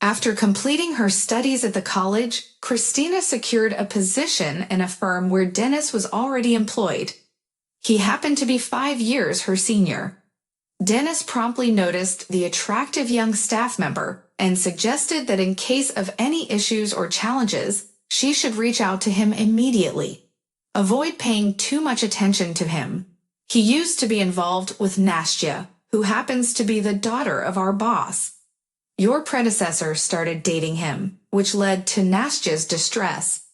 After completing her studies at the college, Christina secured a position in a firm where Dennis was already employed. He happened to be 5 years her senior. Dennis promptly noticed the attractive young staff member and suggested that in case of any issues or challenges, she should reach out to him immediately. Avoid paying too much attention to him. He used to be involved with Nastya, who happens to be the daughter of our boss. Your predecessor started dating him, which led to Nastya's distress.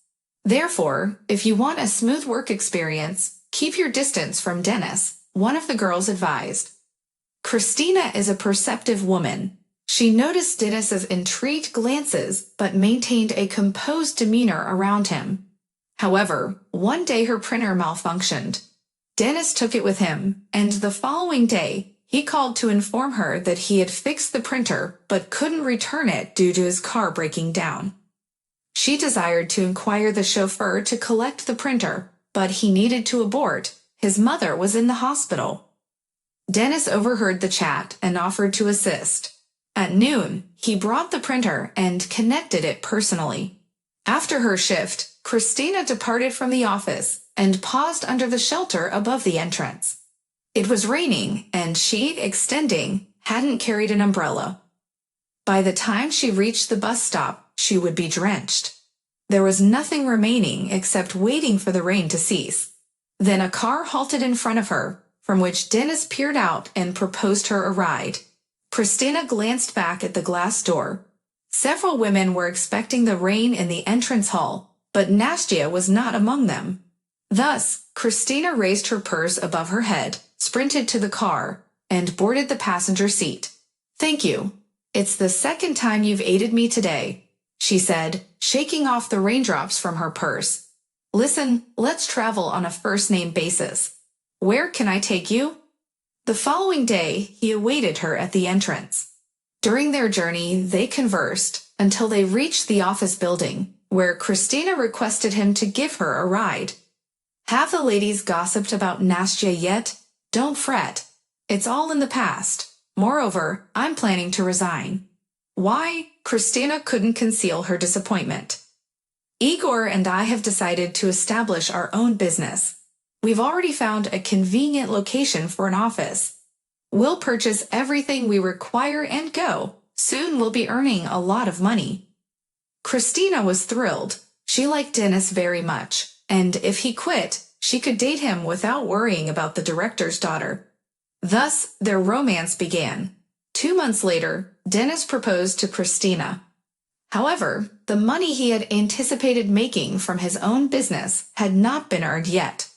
Therefore, if you want a smooth work experience, keep your distance from Dennis, one of the girls advised. Christina is a perceptive woman. She noticed Dennis's intrigued glances but maintained a composed demeanor around him. However, one day her printer malfunctioned. Dennis took it with him, and the following day, he called to inform her that he had fixed the printer but couldn't return it due to his car breaking down. She desired to inquire the chauffeur to collect the printer, but he needed to abort. His mother was in the hospital. Dennis overheard the chat and offered to assist. At noon, he brought the printer and connected it personally. After her shift, Christina departed from the office and paused under the shelter above the entrance. It was raining, and she, extending, hadn't carried an umbrella. By the time she reached the bus stop, she would be drenched. There was nothing remaining except waiting for the rain to cease. Then a car halted in front of her, from which Dennis peered out and proposed her a ride. Christina glanced back at the glass door. Several women were expecting the rain in the entrance hall, but Nastya was not among them. Thus, Christina raised her purse above her head, sprinted to the car, and boarded the passenger seat. "Thank you. It's the second time you've aided me today," she said, shaking off the raindrops from her purse. "Listen, let's travel on a first-name basis. Where can I take you?" The following day, he awaited her at the entrance. During their journey, they conversed until they reached the office building, where Christina requested him to give her a ride. "Have the ladies gossiped about Nastya yet? Don't fret. It's all in the past. Moreover, I'm planning to resign." Why? Christina couldn't conceal her disappointment. "Igor and I have decided to establish our own business. We've already found a convenient location for an office. We'll purchase everything we require and go. Soon we'll be earning a lot of money." Christina was thrilled. She liked Dennis very much, and if he quit, she could date him without worrying about the director's daughter. Thus, their romance began. 2 months later, Dennis proposed to Christina. However, the money he had anticipated making from his own business had not been earned yet.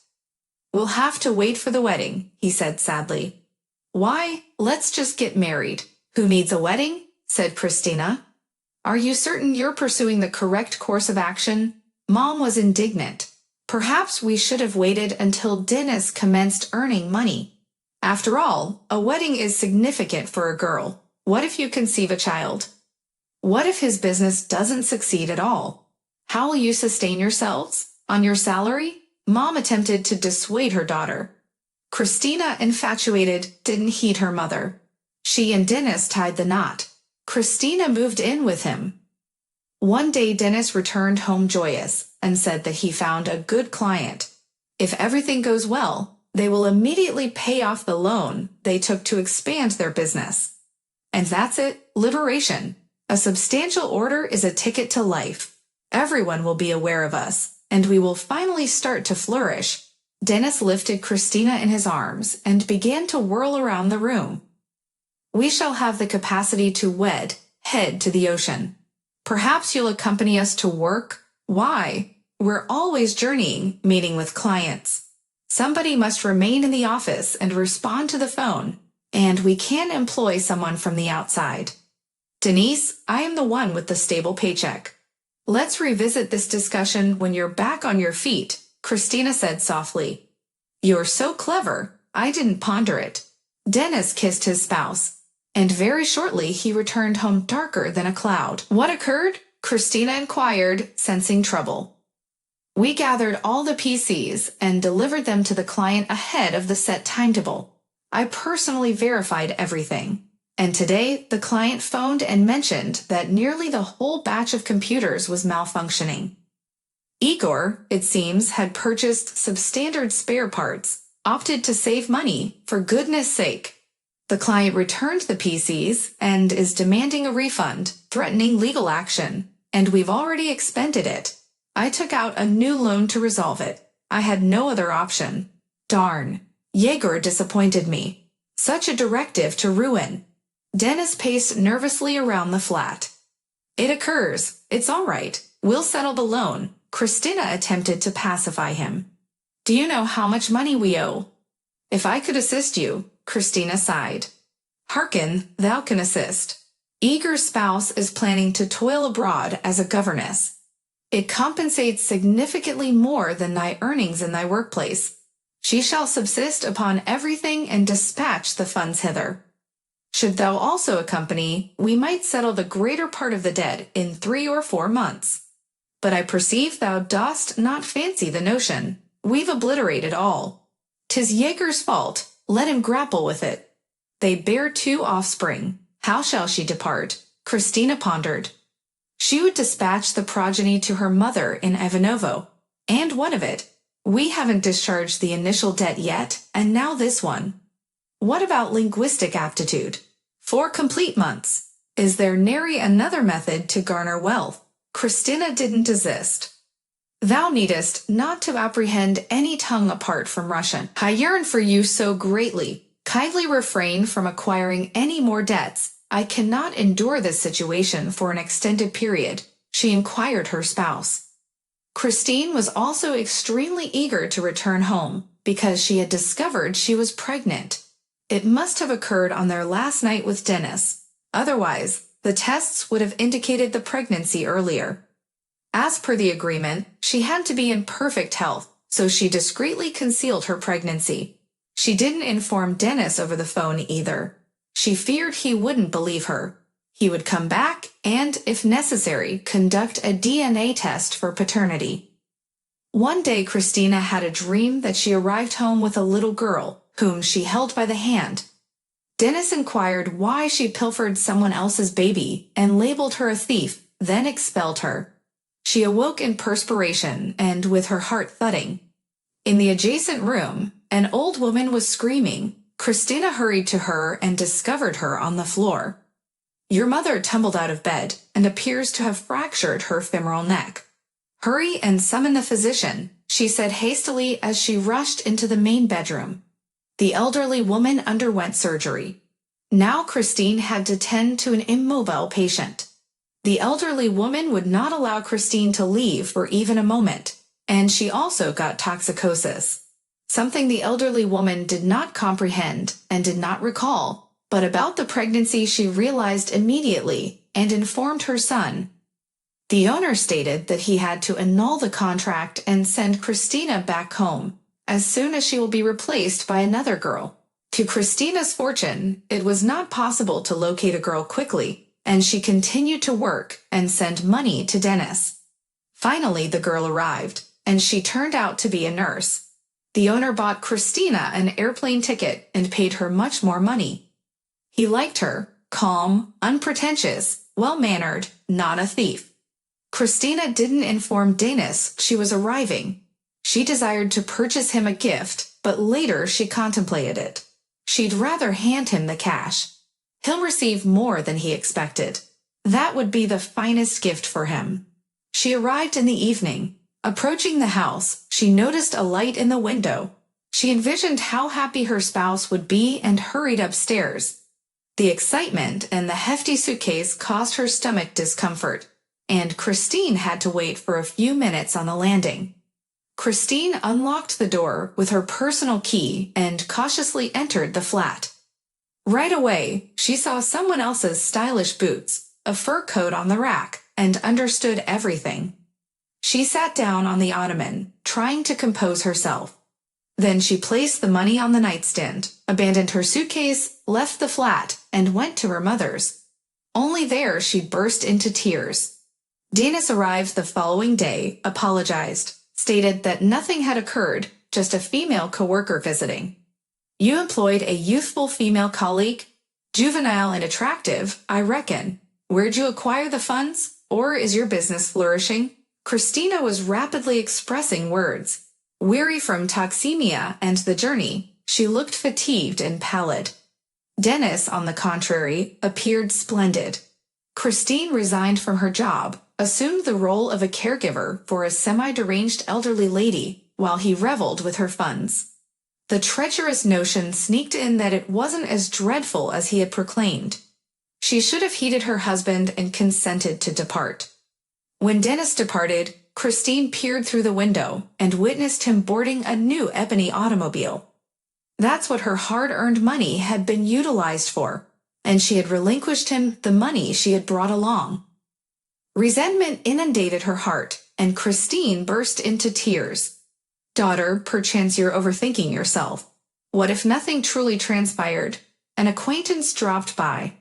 "We'll have to wait for the wedding," he said sadly. "Why? Let's just get married. Who needs a wedding?" said Christina. "Are you certain you're pursuing the correct course of action?" Mom was indignant. "Perhaps we should have waited until Dennis commenced earning money. After all, a wedding is significant for a girl. What if you conceive a child? What if his business doesn't succeed at all? How will you sustain yourselves? On your salary?" Mom attempted to dissuade her daughter. Christina, infatuated, didn't heed her mother. She and Dennis tied the knot. Christina moved in with him. One day Dennis returned home joyous and said that he found a good client. If everything goes well, they will immediately pay off the loan they took to expand their business. And that's it, liberation. A substantial order is a ticket to life. Everyone will be aware of us, and we will finally start to flourish. Dennis lifted Christina in his arms and began to whirl around the room. "We shall have the capacity to wed, head to the ocean. Perhaps you'll accompany us to work. Why? We're always journeying, meeting with clients. Somebody must remain in the office and respond to the phone, and we can't employ someone from the outside. Denise, I am the one with the stable paycheck. Let's revisit this discussion when you're back on your feet," Christina said softly. "You're so clever. I didn't ponder it." Dennis kissed his spouse, and very shortly he returned home darker than a cloud. "What occurred?" Christina inquired, sensing trouble. "We gathered all the PCs and delivered them to the client ahead of the set timetable. I personally verified everything. And today, the client phoned and mentioned that nearly the whole batch of computers was malfunctioning. Igor, it seems, had purchased substandard spare parts, opted to save money, for goodness sake. The client returned the PCs and is demanding a refund, threatening legal action, and we've already expended it. I took out a new loan to resolve it. I had no other option. Darn. Yegor disappointed me. Such a directive to ruin. Dennis paced nervously around the flat. It occurs. It's all right. We'll settle the loan. Christina attempted to pacify him. Do you know how much money we owe? If I could assist you, Christina sighed. Hearken, thou can assist. Igor's spouse is planning to toil abroad as a governess. It compensates significantly more than thy earnings in thy workplace. She shall subsist upon everything and dispatch the funds hither. Should thou also accompany, we might settle the greater part of the debt in 3 or 4 months. But I perceive thou dost not fancy the notion. We've obliterated all. 'Tis Yegor's fault. Let him grapple with it. They bear 2 offspring. How shall she depart? Christina pondered. She would dispatch the progeny to her mother in Ivanovo. And what of it? We haven't discharged the initial debt yet, and now this one. What about linguistic aptitude? 4 complete months. Is there nary another method to garner wealth? Christina didn't desist. Thou needest not to apprehend any tongue apart from Russian. I yearn for you so greatly. Kindly refrain from acquiring any more debts. I cannot endure this situation for an extended period, she inquired her spouse. Christine was also extremely eager to return home because she had discovered she was pregnant. It must have occurred on their last night with Dennis. Otherwise, the tests would have indicated the pregnancy earlier. As per the agreement, she had to be in perfect health, so she discreetly concealed her pregnancy. She didn't inform Dennis over the phone either. She feared he wouldn't believe her. He would come back and, if necessary, conduct a DNA test for paternity. One day Christina had a dream that she arrived home with a little girl, whom she held by the hand. Dennis inquired why she pilfered someone else's baby and labeled her a thief, then expelled her. She awoke in perspiration and with her heart thudding. In the adjacent room, an old woman was screaming. Christina hurried to her and discovered her on the floor. Your mother tumbled out of bed and appears to have fractured her femoral neck. Hurry and summon the physician, she said hastily as she rushed into the main bedroom. The elderly woman underwent surgery. Now Christine had to tend to an immobile patient. The elderly woman would not allow Christine to leave for even a moment, and she also got toxicosis. Something the elderly woman did not comprehend and did not recall, but about the pregnancy she realized immediately and informed her son. The owner stated that he had to annul the contract and send Christina back home as soon as she will be replaced by another girl. To Christina's fortune, it was not possible to locate a girl quickly, and she continued to work and send money to Dennis. Finally, the girl arrived, and she turned out to be a nurse. The owner bought Christina an airplane ticket and paid her much more money. He liked her, calm, unpretentious, well-mannered, not a thief. Christina didn't inform Dennis she was arriving. She desired to purchase him a gift, but later she contemplated it. She'd rather hand him the cash. He'll receive more than he expected. That would be the finest gift for him. She arrived in the evening. Approaching the house, she noticed a light in the window. She envisioned how happy her spouse would be and hurried upstairs. The excitement and the hefty suitcase caused her stomach discomfort, and Christine had to wait for a few minutes on the landing. Christine unlocked the door with her personal key and cautiously entered the flat. Right away, she saw someone else's stylish boots, a fur coat on the rack, and understood everything. She sat down on the ottoman, trying to compose herself. Then she placed the money on the nightstand, abandoned her suitcase, left the flat, and went to her mother's. Only there she burst into tears. Dennis arrived the following day, apologized, stated that nothing had occurred, just a female coworker visiting. You employed a youthful female colleague? Juvenile and attractive, I reckon. Where'd you acquire the funds? Or is your business flourishing? Christina was rapidly expressing words. Weary from toxemia and the journey, she looked fatigued and pallid. Dennis, on the contrary, appeared splendid. Christine resigned from her job, assumed the role of a caregiver for a semi-deranged elderly lady, while he reveled with her funds. The treacherous notion sneaked in that it wasn't as dreadful as he had proclaimed. She should have heeded her husband and consented to depart. When Dennis departed, Christine peered through the window and witnessed him boarding a new ebony automobile. That's what her hard-earned money had been utilized for, and she had relinquished him the money she had brought along. Resentment inundated her heart, and Christine burst into tears. Daughter, perchance you're overthinking yourself. What if nothing truly transpired? An acquaintance dropped by.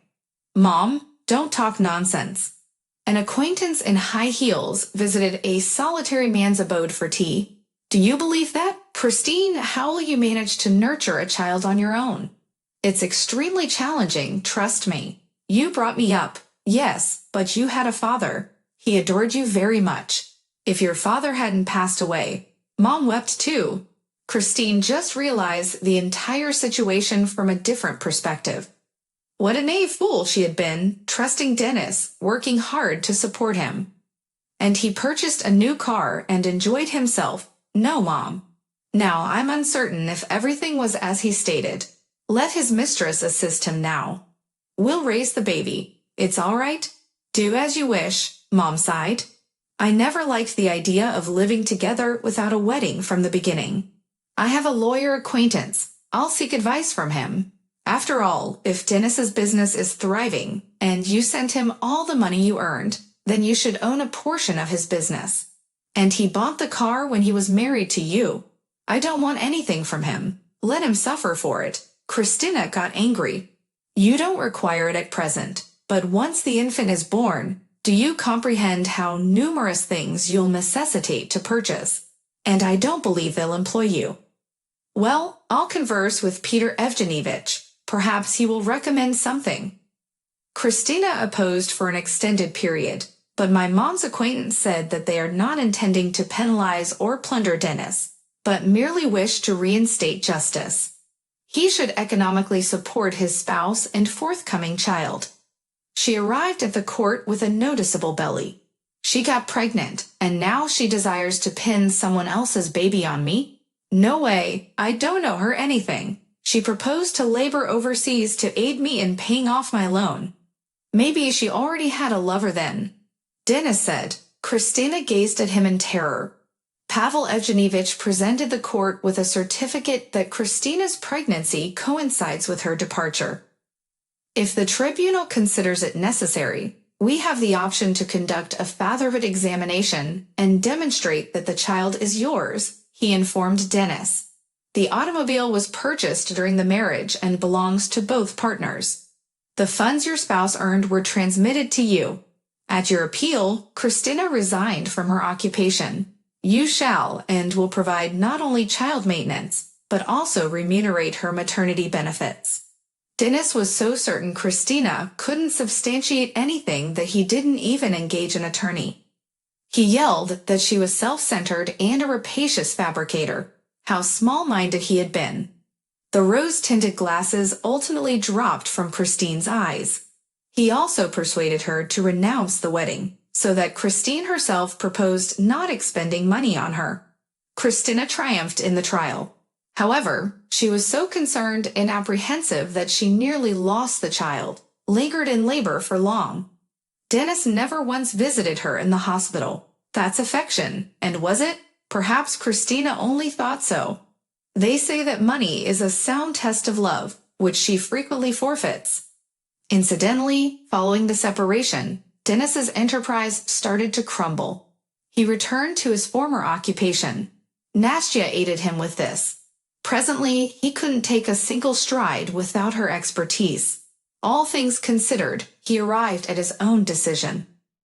Mom, don't talk nonsense. An acquaintance in high heels visited a solitary man's abode for tea. Do you believe that? Christine, how will you manage to nurture a child on your own? It's extremely challenging, trust me. You brought me up, yes, but you had a father. He adored you very much. If your father hadn't passed away, Mom wept too. Christine just realized the entire situation from a different perspective. What a naive fool she had been, trusting Dennis, working hard to support him. And he purchased a new car and enjoyed himself. No, Mom. Now, I'm uncertain if everything was as he stated. Let his mistress assist him now. We'll raise the baby. It's all right. Do as you wish, Mom sighed. I never liked the idea of living together without a wedding from the beginning. I have a lawyer acquaintance. I'll seek advice from him. After all, if Dennis's business is thriving, and you sent him all the money you earned, then you should own a portion of his business. And he bought the car when he was married to you. I don't want anything from him. Let him suffer for it. Christina got angry. You don't require it at present, but once the infant is born, do you comprehend how numerous things you'll necessitate to purchase? And I don't believe they'll employ you. Well, I'll converse with Peter Evgenievich. Perhaps he will recommend something. Christina opposed for an extended period, but my mom's acquaintance said that they are not intending to penalize or plunder Dennis, but merely wish to reinstate justice. He should economically support his spouse and forthcoming child. She arrived at the court with a noticeable belly. She got pregnant, and now she desires to pin someone else's baby on me? No way, I don't know her anything. She proposed to labor overseas to aid me in paying off my loan. Maybe she already had a lover then. Dennis said. Christina gazed at him in terror. Pavel Evgenievich presented the court with a certificate that Christina's pregnancy coincides with her departure. If the tribunal considers it necessary, we have the option to conduct a fatherhood examination and demonstrate that the child is yours, he informed Dennis. The automobile was purchased during the marriage and belongs to both partners. The funds your spouse earned were transmitted to you. At your appeal, Christina resigned from her occupation. You shall and will provide not only child maintenance, but also remunerate her maternity benefits. Dennis was so certain Christina couldn't substantiate anything that he didn't even engage an attorney. He yelled that she was self-centered and a rapacious fabricator. How small-minded he had been. The rose-tinted glasses ultimately dropped from Christine's eyes. He also persuaded her to renounce the wedding, so that Christine herself proposed not expending money on her. Christina triumphed in the trial. However, she was so concerned and apprehensive that she nearly lost the child, lingered in labor for long. Dennis never once visited her in the hospital. That's affection, and was it? Perhaps Christina only thought so. They say that money is a sound test of love, which she frequently forfeits. Incidentally, following the separation, Dennis's enterprise started to crumble. He returned to his former occupation. Nastya aided him with this. Presently, he couldn't take a single stride without her expertise. All things considered, he arrived at his own decision.